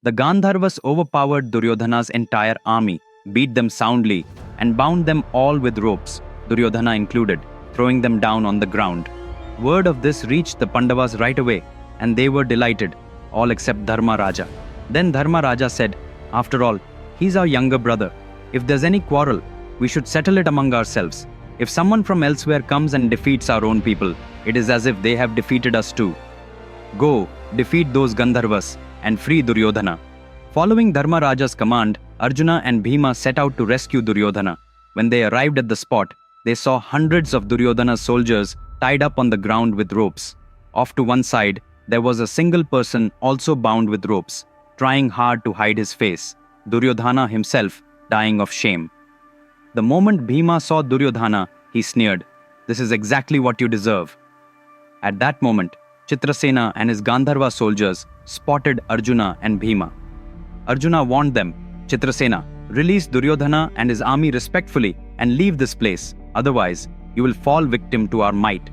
The Gandharvas overpowered Duryodhana's entire army, beat them soundly, and bound them all with ropes, Duryodhana included, throwing them down on the ground. Word of this reached the Pandavas right away, and they were delighted, all except Dharma Raja. Then Dharma Raja said, "After all, he's our younger brother. If there's any quarrel, we should settle it among ourselves. If someone from elsewhere comes and defeats our own people, it is as if they have defeated us too. Go, defeat those Gandharvas, and free Duryodhana." Following Dharma Raja's command, Arjuna and Bhima set out to rescue Duryodhana. When they arrived at the spot, they saw hundreds of Duryodhana's soldiers tied up on the ground with ropes. Off to one side, there was a single person also bound with ropes, trying hard to hide his face, Duryodhana himself dying of shame. The moment Bhima saw Duryodhana, he sneered, "This is exactly what you deserve." At that moment, Chitrasena and his Gandharva soldiers spotted Arjuna and Bhima. Arjuna warned them, "Chitrasena, release Duryodhana and his army respectfully and leave this place. Otherwise, you will fall victim to our might."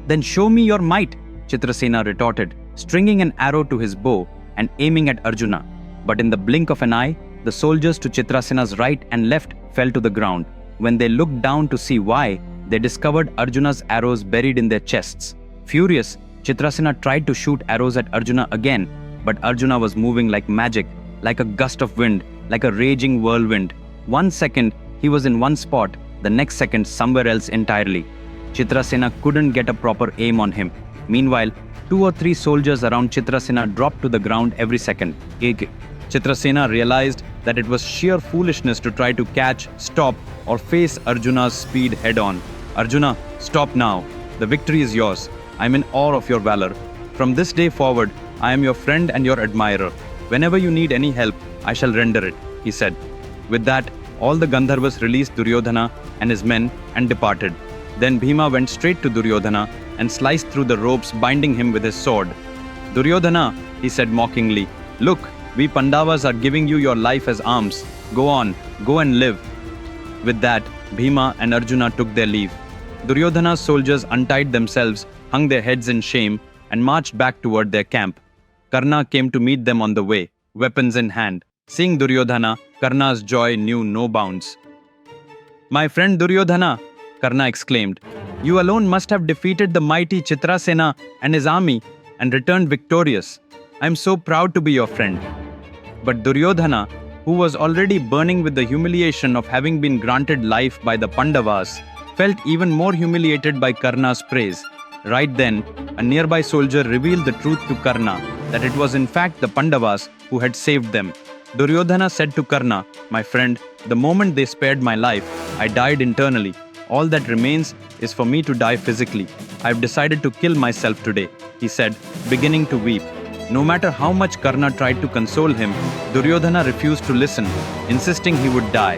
"Then show me your might," Chitrasena retorted, stringing an arrow to his bow and aiming at Arjuna. But in the blink of an eye, the soldiers to Chitrasena's right and left fell to the ground. When they looked down to see why, they discovered Arjuna's arrows buried in their chests. Furious, Chitrasena tried to shoot arrows at Arjuna again, but Arjuna was moving like magic, like a gust of wind, like a raging whirlwind. 1 second, he was in one spot, the next second somewhere else entirely. Chitrasena couldn't get a proper aim on him. Meanwhile, 2 or 3 soldiers around Chitrasena dropped to the ground every second. Chitrasena realized that it was sheer foolishness to try to catch, stop, or face Arjuna's speed head-on. "Arjuna, stop now. The victory is yours. I'm in awe of your valor. From this day forward, I am your friend and your admirer. Whenever you need any help, I shall render it," he said. With that, all the Gandharvas released Duryodhana and his men and departed. Then Bhima went straight to Duryodhana and sliced through the ropes binding him with his sword. "Duryodhana," he said mockingly, "look, we Pandavas are giving you your life as alms. Go on, go and live." With that, Bhima and Arjuna took their leave. Duryodhana's soldiers untied themselves, hung their heads in shame, and marched back toward their camp. Karna came to meet them on the way, weapons in hand. Seeing Duryodhana, Karna's joy knew no bounds. "My friend Duryodhana," Karna exclaimed, "you alone must have defeated the mighty Chitrasena and his army and returned victorious. I am so proud to be your friend." But Duryodhana, who was already burning with the humiliation of having been granted life by the Pandavas, felt even more humiliated by Karna's praise. Right then, a nearby soldier revealed the truth to Karna, that it was in fact the Pandavas who had saved them. Duryodhana said to Karna, "My friend, the moment they spared my life, I died internally. All that remains is for me to die physically. I have decided to kill myself today," he said, beginning to weep. No matter how much Karna tried to console him, Duryodhana refused to listen, insisting he would die.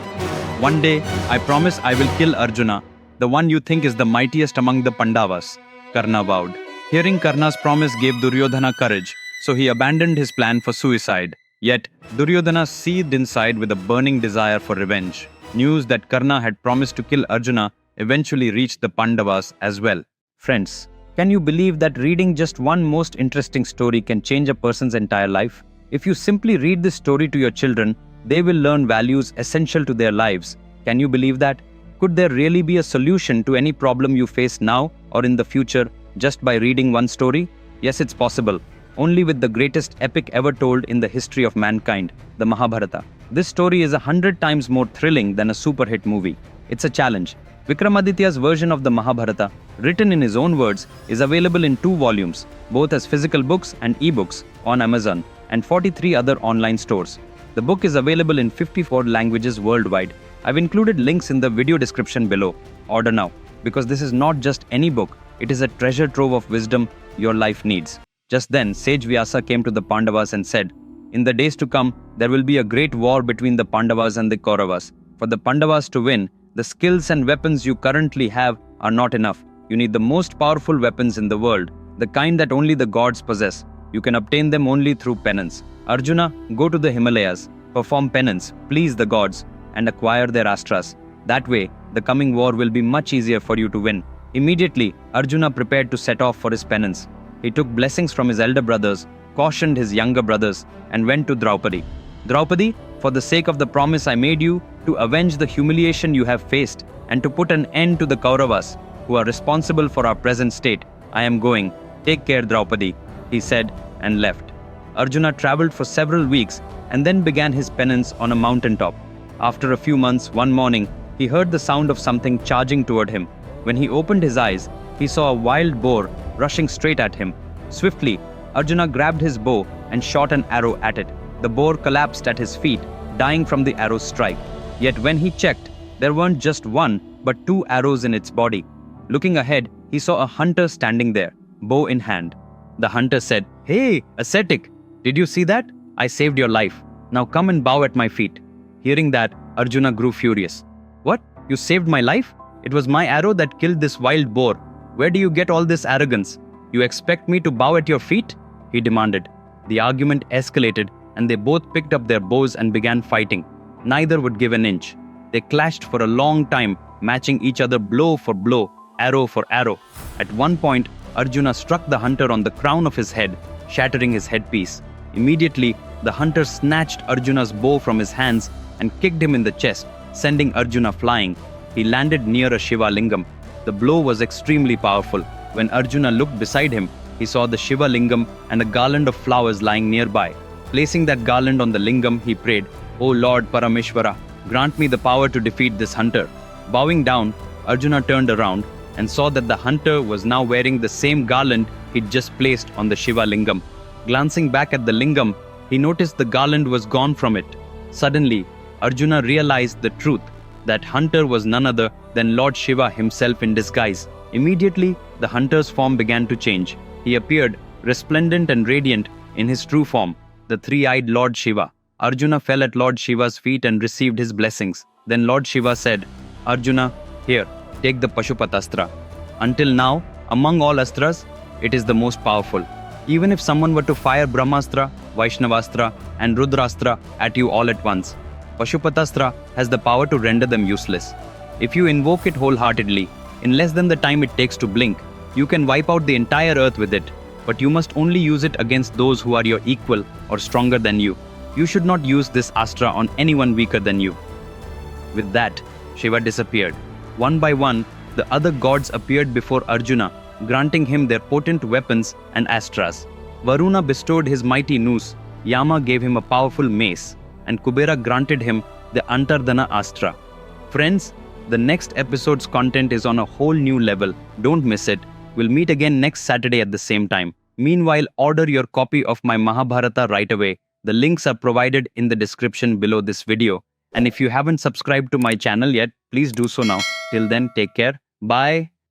"One day, I promise I will kill Arjuna, the one you think is the mightiest among the Pandavas," Karna vowed. Hearing Karna's promise gave Duryodhana courage, so he abandoned his plan for suicide. Yet, Duryodhana seethed inside with a burning desire for revenge. News that Karna had promised to kill Arjuna eventually reached the Pandavas as well. Friends, can you believe that reading just one most interesting story can change a person's entire life? If you simply read this story to your children, they will learn values essential to their lives. Can you believe that? Could there really be a solution to any problem you face now or in the future just by reading one story? Yes, it's possible. Only with the greatest epic ever told in the history of mankind, the Mahabharata. This story is 100 times more thrilling than a super hit movie. It's a challenge. Vikram Aditya's version of the Mahabharata, written in his own words, is available in 2 volumes, both as physical books and ebooks on Amazon and 43 other online stores. The book is available in 54 languages worldwide. I've included links in the video description below. Order now, because this is not just any book, it is a treasure trove of wisdom your life needs. Just then, Sage Vyasa came to the Pandavas and said, "In the days to come, there will be a great war between the Pandavas and the Kauravas. For the Pandavas to win, the skills and weapons you currently have are not enough. You need the most powerful weapons in the world, the kind that only the gods possess. You can obtain them only through penance. Arjuna, go to the Himalayas, perform penance, please the gods, and acquire their astras. That way, the coming war will be much easier for you to win." Immediately, Arjuna prepared to set off for his penance. He took blessings from his elder brothers, cautioned his younger brothers, and went to Draupadi. Draupadi, for the sake of the promise I made you, to avenge the humiliation you have faced, and to put an end to the Kauravas, who are responsible for our present state, I am going. Take care, Draupadi, he said, and left. Arjuna traveled for several weeks and then began his penance on a mountaintop. After a few months, one morning, he heard the sound of something charging toward him. When he opened his eyes, he saw a wild boar rushing straight at him. Swiftly, Arjuna grabbed his bow and shot an arrow at it. The boar collapsed at his feet, dying from the arrow's strike. Yet when he checked, there weren't just one, but 2 arrows in its body. Looking ahead, he saw a hunter standing there, bow in hand. The hunter said, "Hey, ascetic, did you see that? I saved your life. Now come and bow at my feet." Hearing that, Arjuna grew furious. "What? You saved my life? It was my arrow that killed this wild boar. Where do you get all this arrogance? You expect me to bow at your feet?" he demanded. The argument escalated, and they both picked up their bows and began fighting. Neither would give an inch. They clashed for a long time, matching each other blow for blow, arrow for arrow. At one point, Arjuna struck the hunter on the crown of his head, shattering his headpiece. Immediately, the hunter snatched Arjuna's bow from his hands and kicked him in the chest, sending Arjuna flying. He landed near a Shiva lingam. The blow was extremely powerful. When Arjuna looked beside him, he saw the Shiva lingam and a garland of flowers lying nearby. Placing that garland on the lingam, he prayed, "O Lord Parameshwara, grant me the power to defeat this hunter." Bowing down, Arjuna turned around and saw that the hunter was now wearing the same garland he'd just placed on the Shiva lingam. Glancing back at the lingam, he noticed the garland was gone from it. Suddenly, Arjuna realized the truth. That hunter was none other than Lord Shiva himself in disguise. Immediately, the hunter's form began to change. He appeared resplendent and radiant in his true form, the three-eyed Lord Shiva. Arjuna fell at Lord Shiva's feet and received his blessings. Then Lord Shiva said, "Arjuna, here, take the Pashupatastra. Until now, among all astras, it is the most powerful. Even if someone were to fire Brahmastra, Vaishnavastra, and Rudrastra at you all at once, Pashupatastra has the power to render them useless. If you invoke it wholeheartedly, in less than the time it takes to blink, you can wipe out the entire earth with it. But you must only use it against those who are your equal or stronger than you. You should not use this astra on anyone weaker than you." With that, Shiva disappeared. One by one, the other gods appeared before Arjuna, granting him their potent weapons and astras. Varuna bestowed his mighty noose, Yama gave him a powerful mace, and Kubera granted him the Antardana Astra. Friends, the next episode's content is on a whole new level. Don't miss it. We'll meet again next Saturday at the same time. Meanwhile, order your copy of my Mahabharata right away. The links are provided in the description below this video. And if you haven't subscribed to my channel yet, please do so now. Till then, take care. Bye.